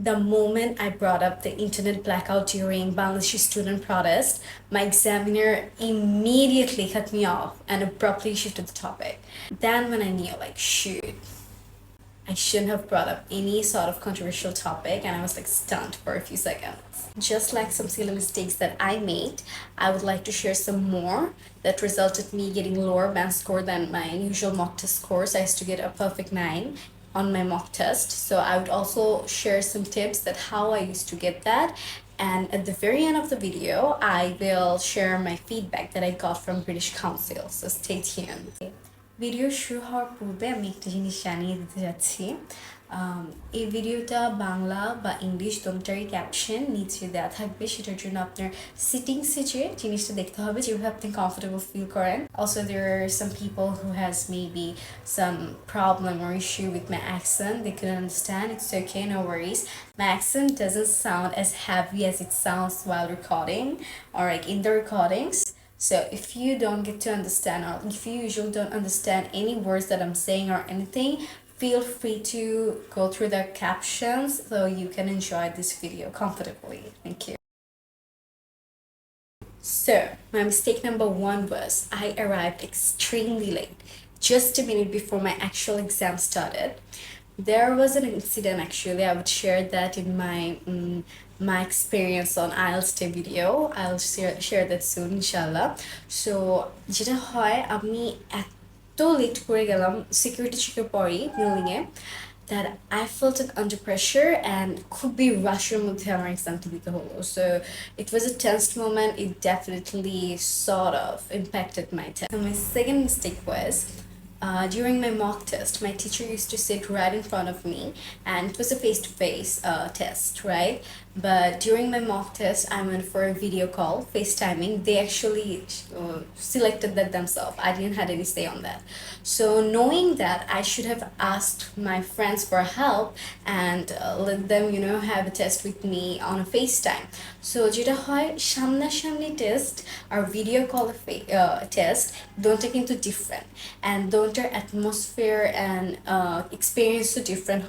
The moment I brought up the internet blackout during Bangladeshi student protest, my examiner immediately cut me off and abruptly shifted the topic. Then when I knew, like, shoot, I shouldn't have brought up any sort of controversial topic, and I was like stunned for a few seconds. Just like some silly mistakes that I made, I would like to share some more that resulted me getting lower band score than my usual mock test scores. I used to get a perfect 9 on my mock test. So I would also share some tips that how I used to get that. And at the very end of the video, I will share my feedback that I got from British Council. So stay tuned. Video শুরু হওয়ার পূর্বে আমি একটা জিনিস জানিয়ে দিতে যাচ্ছি। এই ভিডিওটা বাংলা বা ইংলিশ দুটোরই ক্যাপশন নিচে দেওয়া থাকবে, সেটার জন্য আপনার সিটিংসে যে জিনিসটা দেখতে হবে যেভাবে আপনি কমফোর্টেবল ফিল করেন। Also there are some people who has maybe some problem or issue with my accent, they couldn't understand. It's okay, no worries. My accent doesn't sound as heavy as it sounds while recording or like in the recordings. So if you don't get to understand, or if you usually don't understand any words that I'm saying or anything, feel free to go through the captions so you can enjoy this video comfortably. Thank you. So my mistake number 1 was I arrived extremely late, just a minute before my actual exam started. There was an incident, actually. I would share that in my experience on IELTS Day video. I'll share that soon, inshallah. So যেটা হয়, আমি এত late করে গেলাম security চেকের পরেই বিল্ডিংয়ে that I felt it under pressure and খুবই রাশের মধ্যে আমার এক্সামটা দিতে হলো. So it was a tense moment. It definitely sort of impacted my test. So my second mistake was during my mock test, my teacher used to sit right in front of me, and it was a face-to-face test, right? But during my mock test, I went for a video call, FaceTiming. They actually selected that themselves. I didn't have any say on that. So knowing that, I should have asked my friends for help and let them, have a test with me on a FaceTime. So যেটা হয়, সামনাসামনি test or video call test, don't take into different, and don't their atmosphere and experience so different.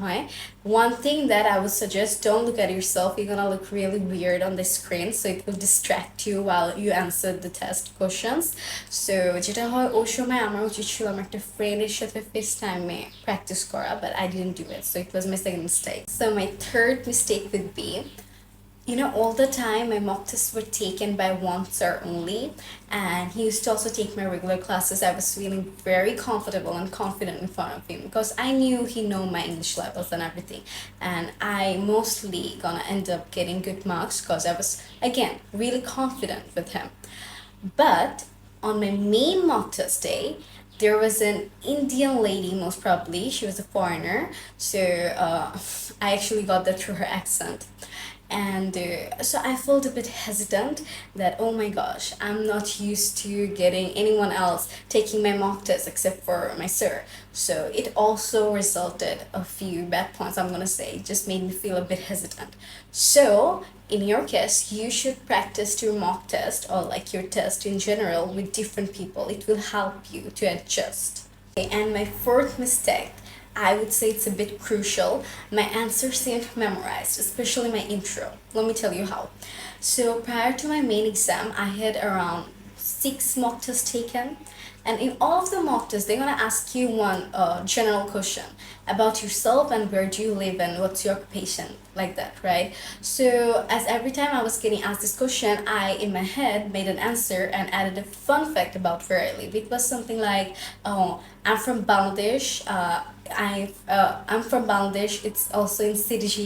One thing that I would suggest, don't look at yourself. You're gonna look really weird on the screen, so it will distract you while you answer the test questions. So যেটা হয়, ওই সময় আমার উচিত ছিল আমার একটা ফ্রেন্ডের সাথে FaceTime practice করা, but I didn't do it, so it was my second mistake. So my third mistake would be, all the time my mock tests were taken by one sir only, and he used to also take my regular classes. I was feeling very comfortable and confident in front of him because I knew he know my English levels and everything, and I mostly gonna end up getting good marks because I was, again, really confident with him. But on my main mock test day, there was an Indian lady, most probably she was a foreigner, so I actually got that through her accent. And so I felt a bit hesitant that, oh my gosh, I'm not used to getting anyone else taking my mock test except for my sir. So it also resulted a few bad points, I'm gonna say. It just made me feel a bit hesitant. So in your case, you should practice your mock test or like your test in general with different people. It will help you to adjust. Okay, and my fourth mistake, I would say it's a bit crucial. My answers seemed memorized, especially my intro. Let me tell you how. So prior to my main exam, I had around 6 mock tests taken. And in all of the mock tests, they're gonna ask you one general question about yourself and where do you live and what's your occupation, like that, right? So as every time I was getting asked this question, I, in my head, made an answer and added a fun fact about where I live. It was something like, oh, I'm from Bangladesh. I'm from Bangladesh. It's also in CDG.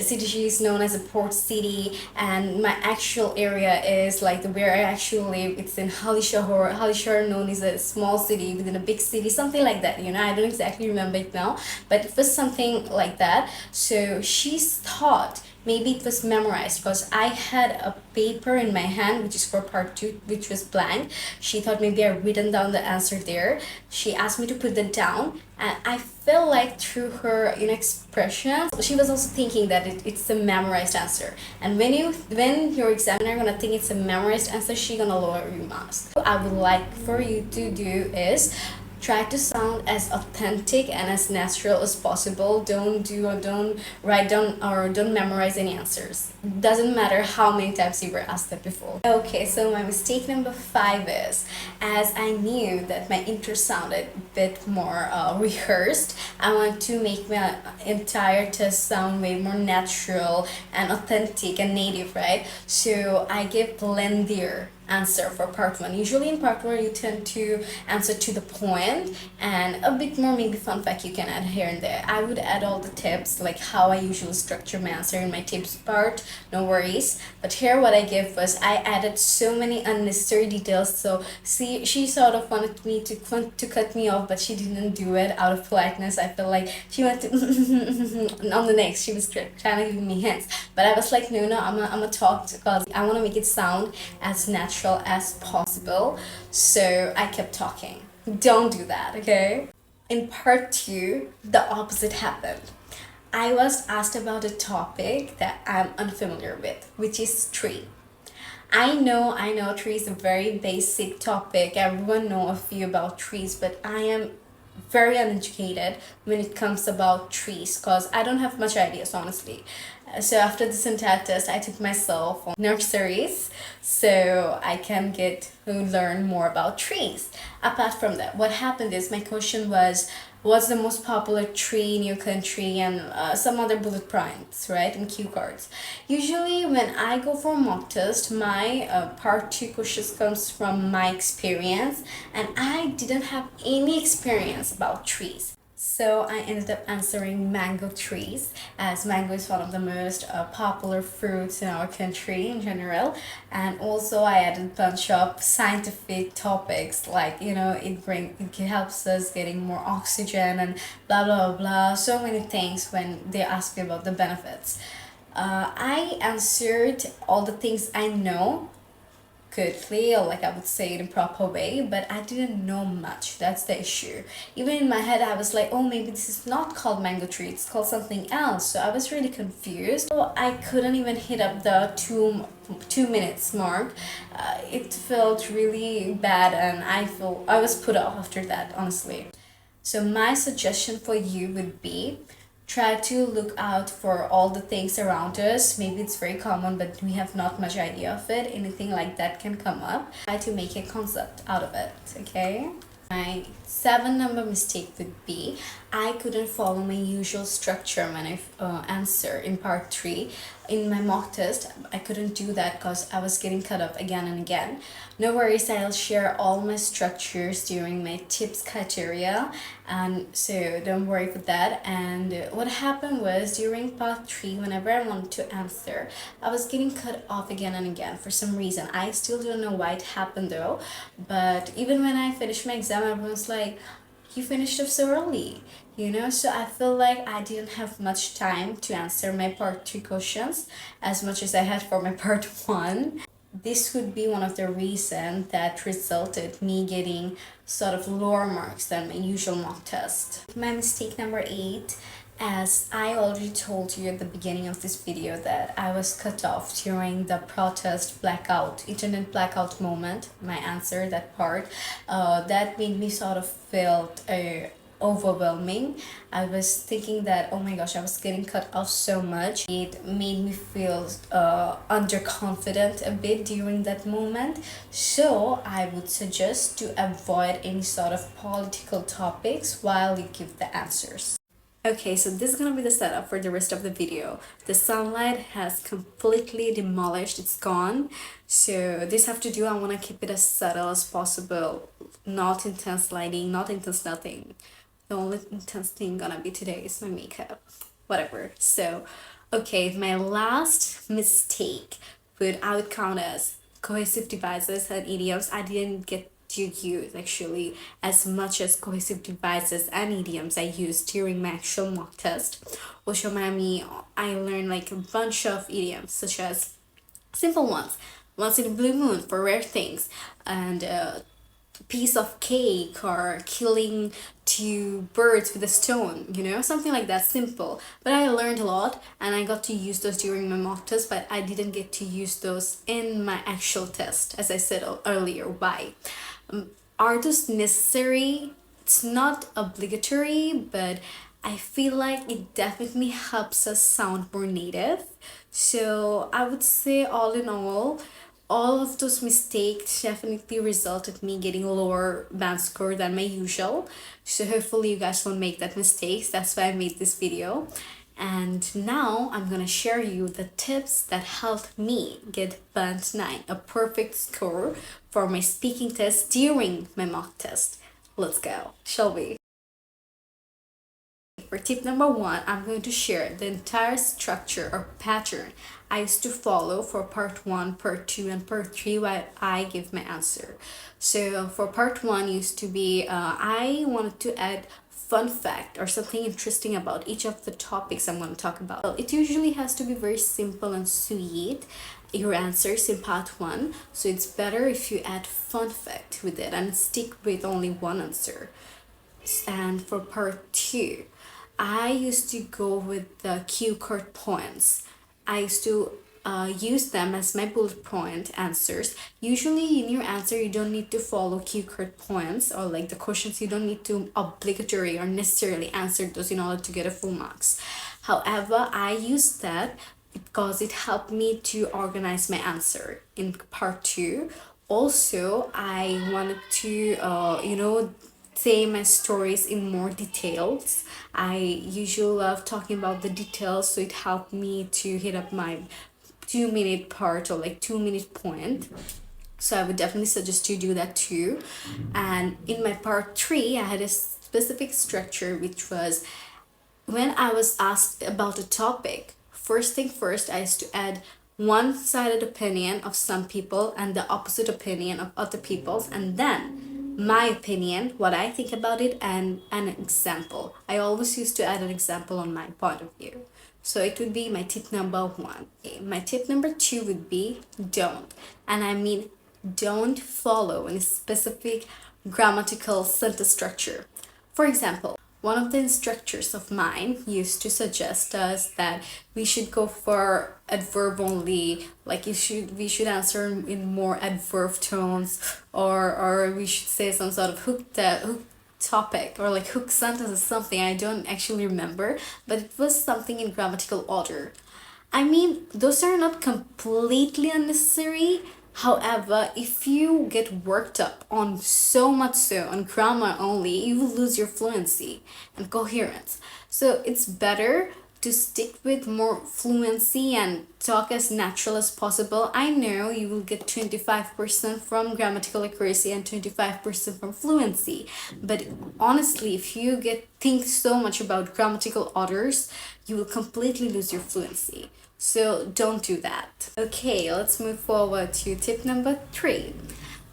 CDG is known as a port city, and my actual area is like where I actually live. It's in Halishahar. Halishahar, known as a small city within a big city, something like that. I don't exactly remember it now, but it was something like that. So she thought maybe it was memorized because I had a paper in my hand which is for part 2, which was blank. She thought maybe I written down the answer there. She asked me to put that down, and I felt like through her expression, she was also thinking that it's a memorized answer. And when your examiner gonna think it's a memorized answer, she gonna lower your marks. What I would like for you to do is Try to sound as authentic and as natural as possible. Don't write down or don't memorize any answers. Doesn't matter how many times you were asked that before. Okay, so my mistake number 5 is, as I knew that my intro sounded a bit more rehearsed, I want to make my entire test sound way more natural and authentic and native, right? So I give lengthier answer for part 1. Usually in part 1 you tend to answer to the point, and a bit more maybe fun fact you can add here and there. I would add all the tips like how I usually structure my answer in my tips part, no worries. But here what I give was I added so many unnecessary details. So see, she sort of wanted me to cut me off, but she didn't do it out of politeness. I feel like she went to on the next, she was trying to give me hints, but I was like, no, I'm gonna talk because I want to make it sound as natural as possible. So I kept talking. Don't do that, okay? In part 2, the opposite happened. I was asked about a topic that I'm unfamiliar with, which is tree. I know tree is a very basic topic. Everyone know a few about trees, but I am very uneducated when it comes about trees because I don't have much ideas, honestly. So after this entire test, I took myself on nurseries so I can get to learn more about trees. Apart from that, what happened is my question was, what's the most popular tree in your country, and some other bullet points, right, and cue cards. Usually when I go for mock test, my part 2 questions comes from my experience, and I didn't have any experience about trees. So I ended up answering mango trees, as mango is one of the most popular fruits in our country in general. And also I added a bunch of scientific topics like, it helps us getting more oxygen and blah blah blah. So many things when they ask me about the benefits. I answered all the things I know goodly, or like I would say it in proper way, but I didn't know much. That's the issue. Even in my head I was like, oh, maybe this is not called mango tree, it's called something else. So I was really confused. So I couldn't even hit up the 2 minutes mark. It felt really bad, and I was put off after that, honestly. So my suggestion for you would be, try to look out for all the things around us. Maybe it's very common, but we have not much idea of it. Anything like that can come up. Try to make a concept out of it, okay? My 7 number mistake would be, I couldn't follow my usual structure when I answer in part 3. In my mock test, I couldn't do that because I was getting cut up again and again. No worries, I'll share all my structures during my tips criteria, and so don't worry for that. And what happened was, during part 3, whenever I wanted to answer, I was getting cut off again and again for some reason. I still don't know why it happened though, but even when I finished my exam, everyone's like, you finished up so early, so I feel like I didn't have much time to answer my part 2 questions as much as I had for my part 1. This would be one of the reasons that resulted me getting sort of lower marks than my usual mock test. My mistake number 8, as I already told you at the beginning of this video, that I was cut off during the protest blackout, internet blackout moment, my answer, that part, that made me sort of felt overwhelming. I was thinking that, oh my gosh, I was getting cut off so much. It made me feel underconfident a bit during that moment. So I would suggest to avoid any sort of political topics while you give the answers. Okay, so this is gonna be the setup for the rest of the video. The sunlight has completely demolished, it's gone. So this have to do, I wanna keep it as subtle as possible. Not intense lighting, not intense nothing. The only intense thing gonna be today is my makeup. Whatever. So, okay, my last mistake I would count as cohesive devices and idioms. I didn't get to use actually as much as cohesive devices and idioms I used during my actual mock test. Osho Mami, I learned like a bunch of idioms such as simple ones, once in a blue moon for rare things, and piece of cake, or killing 2 birds with a stone, something like that, simple. But I learned a lot and I got to use those during my mock test, but I didn't get to use those in my actual test, as I said earlier. Why? Are those necessary? it's not obligatory, but I feel like it definitely helps us sound more native. So I would say, all in all of those mistakes definitely resulted me getting a lower band score than my usual. So hopefully you guys won't make that mistakes. That's why I made this video. And now I'm gonna share you the tips that helped me get band 9, a perfect score for my speaking test during my mock test. Let's go, shall we? For tip number 1, I'm going to share the entire structure or pattern I used to follow for part 1, part 2, and part 3 while I give my answer. So for part 1 used to be, I wanted to add fun fact or something interesting about each of the topics I'm going to talk about. Well, it usually has to be very simple and sweet, your answers in part 1, so it's better if you add fun fact with it and stick with only one answer. And for part 2, I used to go with the cue card points. I used to use them as my bullet point answers. Usually in your answer you don't need to follow cue card points, or like the questions you don't need to obligatory or necessarily answer those in order to get a full marks. However, I used that because it helped me to organize my answer in part 2. Also, I wanted to say my stories in more details. I usually love talking about the details, so it helped me to hit up my 2 minute part or like 2 minute point. So I would definitely suggest you do that too. And in my part 3, I had a specific structure, which was when I was asked about a topic, first thing first, I used to add one-sided opinion of some people and the opposite opinion of other people's, and then my opinion, what I think about it, and an example. I always used to add an example on my point of view. So it would be my tip number 1. Okay. My tip number 2 would be don't. And I mean, don't follow any specific grammatical sentence structure. For example, one of the instructors of mine used to suggest us that we should go for adverb only, like we should answer in more adverb tones, or we should say some sort of hook topic or like hook sentence or something. I don't actually remember, but it was something in grammatical order. I mean, those are not completely unnecessary. However, if you get worked up on so much so on grammar only, you will lose your fluency and coherence. So it's better to stick with more fluency and talk as natural as possible. I know you will get 25% from grammatical accuracy and 25% from fluency, but honestly, if you think so much about grammatical orders, you will completely lose your fluency. So don't do that. Okay, let's move forward to tip number 3.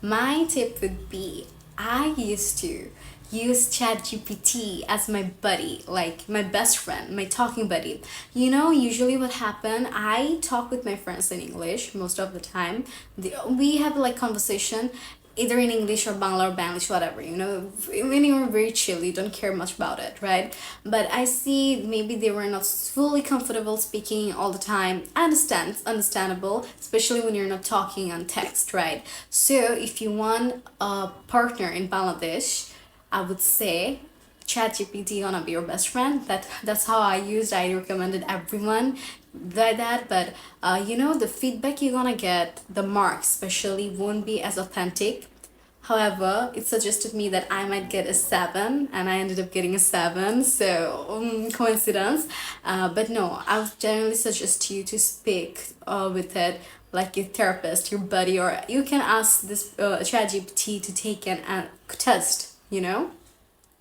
My tip would be, I used to use ChatGPT as my buddy, like my best friend, my talking buddy. Usually what happened, I talk with my friends in English most of the time. We have like conversation either in English or Bangla or Bangladesh, whatever, when you're very chill, you don't care much about it, right? But I see maybe they were not fully comfortable speaking all the time. I understand, it's understandable, especially when you're not talking on text, right? So if you want a partner in Bangladesh, I would say ChatGPT gonna be your best friend. That's how I used. I recommended everyone like that, but the feedback you're gonna get, the marks especially, won't be as authentic. However, it suggested me that I might get a 7, and I ended up getting a 7, so coincidence. But no, I would generally suggest you to speak with it like your therapist, your buddy, or you can ask this ChatGPT to take an test,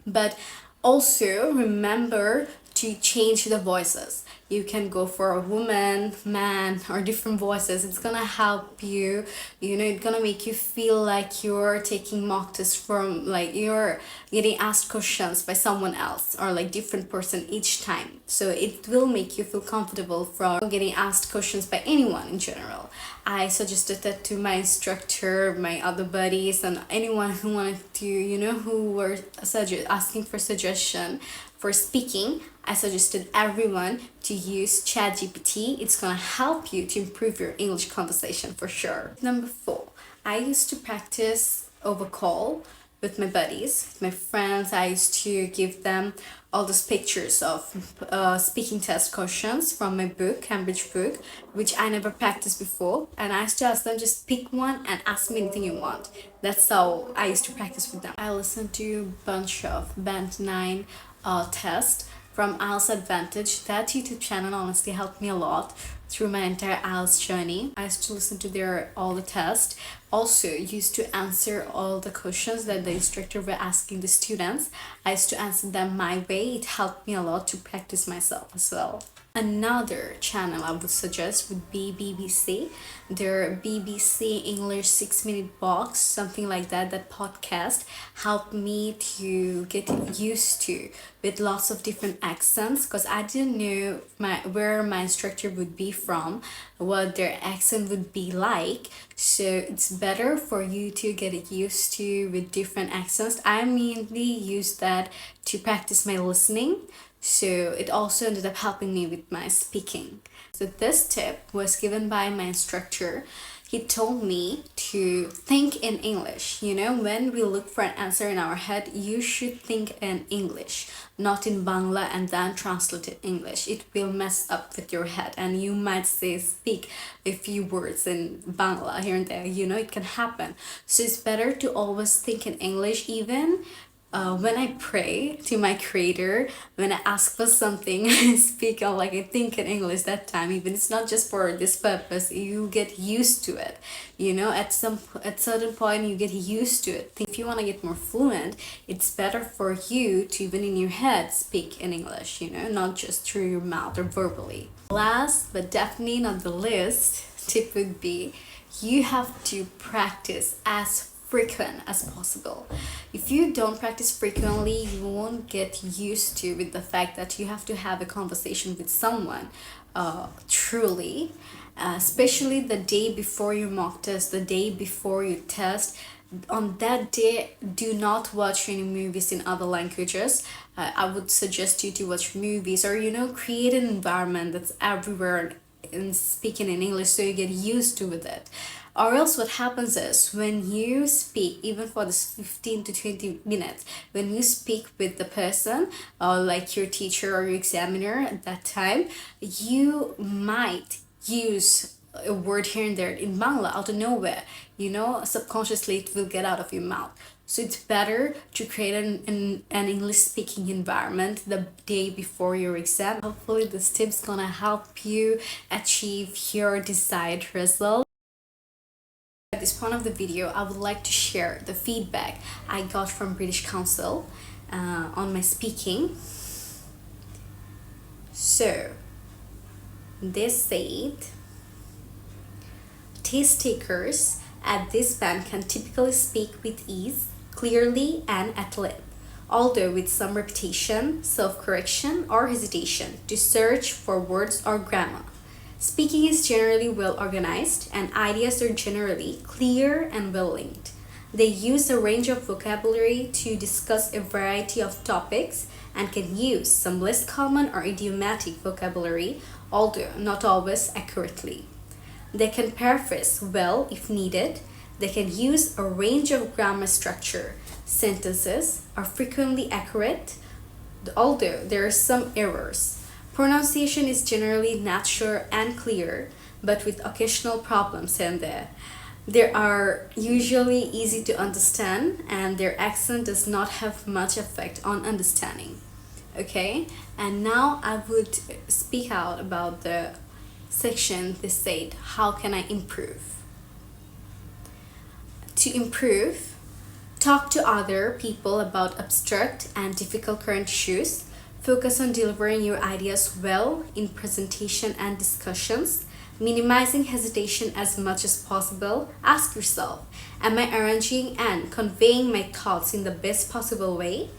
but also remember to change the voices. You can go for a woman, man, or different voices. It's gonna help you, it's gonna make you feel like you're taking mock tests from, like you're getting asked questions by someone else or like different person each time. So it will make you feel comfortable from getting asked questions by anyone in general. I suggested that to my instructor, my other buddies, and anyone who wanted to, who were asking for suggestion for speaking. I suggested everyone to use ChatGPT. It's gonna help you to improve your English conversation for sure. Number 4, I used to practice over call. with my buddies, with my friends. I used to give them all those pictures of speaking test questions from my book, Cambridge book, which I never practiced before. And I used to ask them, just pick one and ask me anything you want. That's how I used to practice with them. I listened to a bunch of Band 9 tests from IELTS Advantage. That YouTube channel honestly helped me a lot through my entire IELTS journey. I used to listen to their all the tests. Also used to answer all the questions that the instructor were asking the students. I used to answer them my way. It helped me a lot to practice myself as well. Another channel I would suggest would be BBC. Their BBC English 6-minute box, something like that. That podcast helped me to get used to with lots of different accents, because I didn't know where my instructor would be from, what their accent would be like. So it's better for you to get used to with different accents. I mainly use that to practice my listening. So it also ended up helping me with my speaking. So this tip was given by my instructor. He told me to think in English. You know, when we look for an answer in our head, you should think in English, not in Bangla and then translate it English. It will mess up with your head and you might speak a few words in Bangla here and there. You know, it can happen. So it's better to always think in English, even when I pray to my creator, when I ask for something, I speak out like I think in English that time. Even it's not just for this purpose, you get used to it. You know, at certain point you get used to it. If you want to get more fluent, it's better for you to even in your head speak in English, you know, not just through your mouth or verbally. Last but definitely not the least tip would be, you have to practice as frequent as possible. If you don't practice frequently, you won't get used to with the fact that you have to have a conversation with someone truly, especially the day before your mock test, the day before your test. On that day, do not watch any movies in other languages. I would suggest you to watch movies, or you know, create an environment that's everywhere in speaking in English so you get used to with it. Or else what happens is, when you speak, even for this 15 to 20 minutes, when you speak with the person, like your teacher or your examiner at that time, you might use a word here and there in Bangla out of nowhere. You know, subconsciously it will get out of your mouth. So it's better to create an English speaking environment the day before your exam. Hopefully this tip's gonna help you achieve your desired result. At this point of the video, I would like to share the feedback I got from British Council on my speaking. So they said, test takers at this band can typically speak with ease, clearly and at length, although with some repetition, self-correction or hesitation to search for words or grammar. Speaking is generally well organized and ideas are generally clear and well linked. They use a range of vocabulary to discuss a variety of topics and can use some less common or idiomatic vocabulary, although not always accurately. They can paraphrase well if needed. They can use a range of grammar structure. Sentences are frequently accurate, although there are some errors. Pronunciation is generally natural and clear, but with occasional problems here and there. They are usually easy to understand and their accent does not have much effect on understanding. Okay, and now I would speak out about the section they said, how can I improve? To improve, talk to other people about abstract and difficult current issues. Focus on delivering your ideas well in presentation and discussions, minimizing hesitation as much as possible. Ask yourself, am I arranging and conveying my thoughts in the best possible way?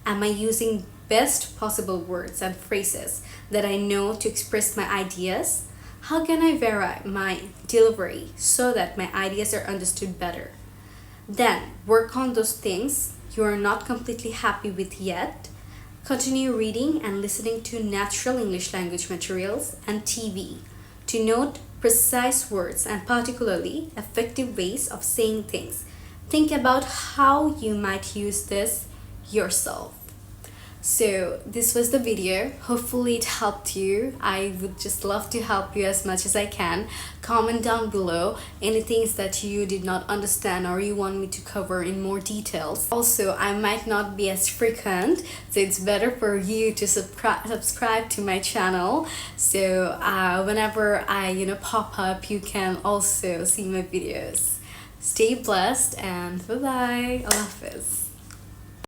Am I using best possible words and phrases that I know to express my ideas? How can I vary my delivery so that my ideas are understood better? Then work on those things you are not completely happy with yet. Continue reading and listening to natural English language materials and TV to note precise words and particularly effective ways of saying things. think about how you might use this yourself. So this was the video. Hopefully it helped you. I would just love to help you as much as I can. Comment down below any things that you did not understand or you want me to cover in more details. Also, I might not be as frequent, so it's better for you to subscribe to my channel, so whenever I pop up, you can also see my videos. Stay blessed and bye bye. Allah Hafiz.